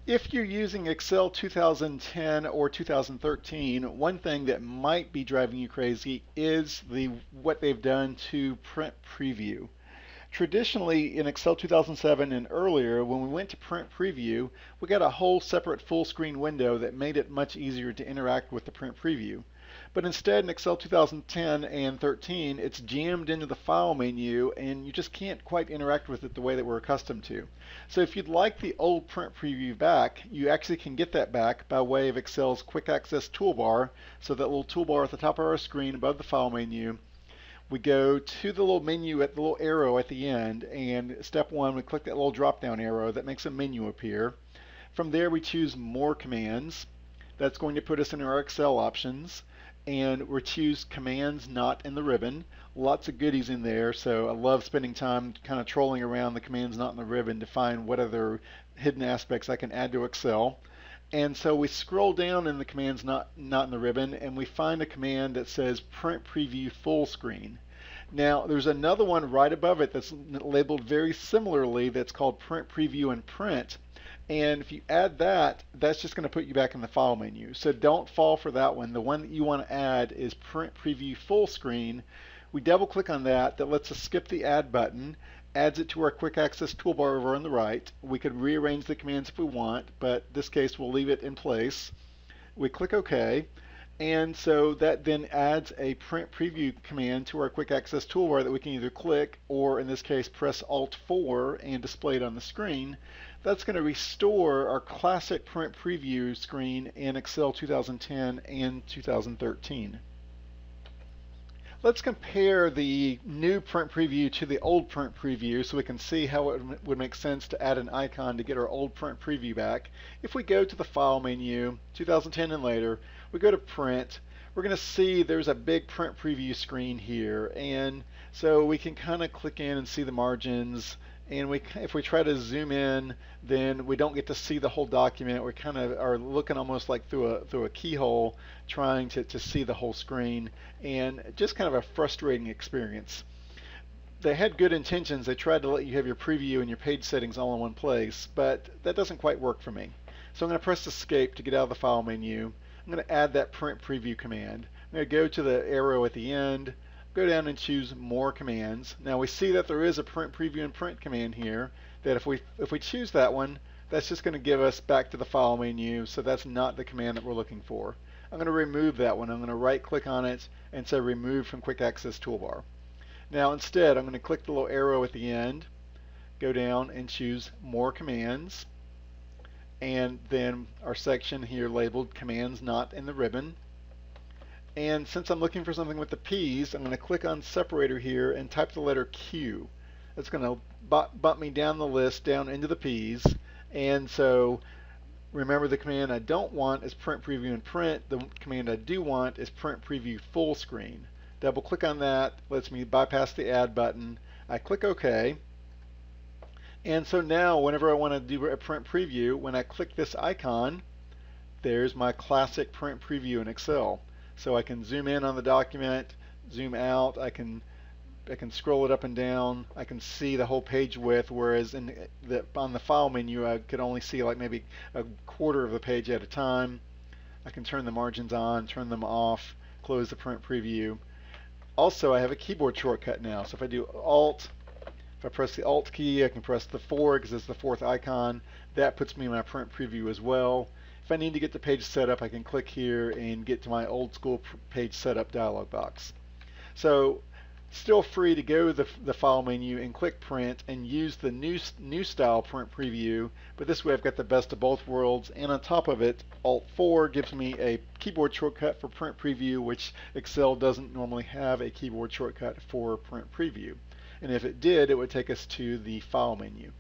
If you're using Excel 2010 or 2013, one thing that might be driving you crazy is what they've done to Print Preview. Traditionally, in Excel 2007 and earlier, when we went to Print Preview, we got a whole separate full screen window that made it much easier to interact with the Print Preview. But instead, in Excel 2010 and 13, it's jammed into the File menu, and you just can't quite interact with it the way that we're accustomed to. So if you'd like the old Print Preview back, you actually can get that back by way of Excel's Quick Access Toolbar. So that little toolbar at the top of our screen above the File menu, we go to the little menu at the little arrow at the end, and step one, we click that little drop down arrow that makes a menu appear. From there, we choose More Commands. That's going to put us in our Excel options, and we choose Commands Not in the Ribbon. Lots of goodies in there, so I love spending time kind of trolling around the Commands Not in the Ribbon to find what other hidden aspects I can add to Excel. And so we scroll down in the Commands Not in the Ribbon, and we find a command that says Print Preview Full Screen. Now, there's another one right above it that's labeled very similarly that's called Print Preview and Print. And if you add that, that's just going to put you back in the File menu. So don't fall for that one. The one that you want to add is Print Preview Full Screen. We double click on that. That lets us skip the Add button, adds it to our Quick Access Toolbar over on the right. We could rearrange the commands if we want, but in this case we'll leave it in place. We click OK. And so that then adds a Print Preview command to our Quick Access Toolbar that we can either click or, in this case, press Alt-4 and display it on the screen. That's going to restore our classic Print Preview screen in Excel 2010 and 2013. Let's compare the new Print Preview to the old Print Preview so we can see how it would make sense to add an icon to get our old Print Preview back. If we go to the File menu, 2010 and later, we go to Print, we're going to see there's a big Print Preview screen here, and so we can kind of click in and see the margins, and if we try to zoom in, then we don't get to see the whole document. We kind of are looking almost like through a keyhole, trying to see the whole screen, and just kind of a frustrating experience. They had good intentions. They tried to let you have your preview and your page settings all in one place, but that doesn't quite work for me. So I'm going to press Escape to get out of the File menu. I'm going to add that Print Preview command. I'm going to go to the arrow at the end, go down and choose More Commands. Now we see that there is a Print Preview and Print command here, that if we choose that one, that's just going to give us back to the File menu, so that's not the command that we're looking for. I'm going to remove that one. I'm going to right click on it and say Remove from Quick Access Toolbar. Now instead, I'm going to click the little arrow at the end, go down and choose More Commands, and then our section here labeled Commands Not in the Ribbon. And since I'm looking for something with the P's, I'm going to click on Separator here and type the letter Q. That's going to bump me down the list, down into the P's. And so remember, the command I don't want is Print Preview and Print. The command I do want is Print Preview Full Screen. Double click on that, lets me bypass the Add button. I click OK. And so now whenever I want to do a Print Preview, when I click this icon, there's my classic Print Preview in Excel. So I can zoom in on the document, zoom out, I can scroll it up and down, I can see the whole page width, whereas on the File menu I could only see like maybe a quarter of the page at a time. I can turn the margins on, turn them off, close the Print Preview. Also, I have a keyboard shortcut now, so if I do Alt, if I press the Alt key, I can press the 4 because it's the fourth icon. That puts me in my Print Preview as well. If I need to get the page set up, I can click here and get to my old school page setup dialog box. So still free to go to the File menu and click Print and use the new style Print Preview, but this way I've got the best of both worlds, and on top of it, Alt-4 gives me a keyboard shortcut for Print Preview, which Excel doesn't normally have a keyboard shortcut for Print Preview. And if it did, it would take us to the File menu.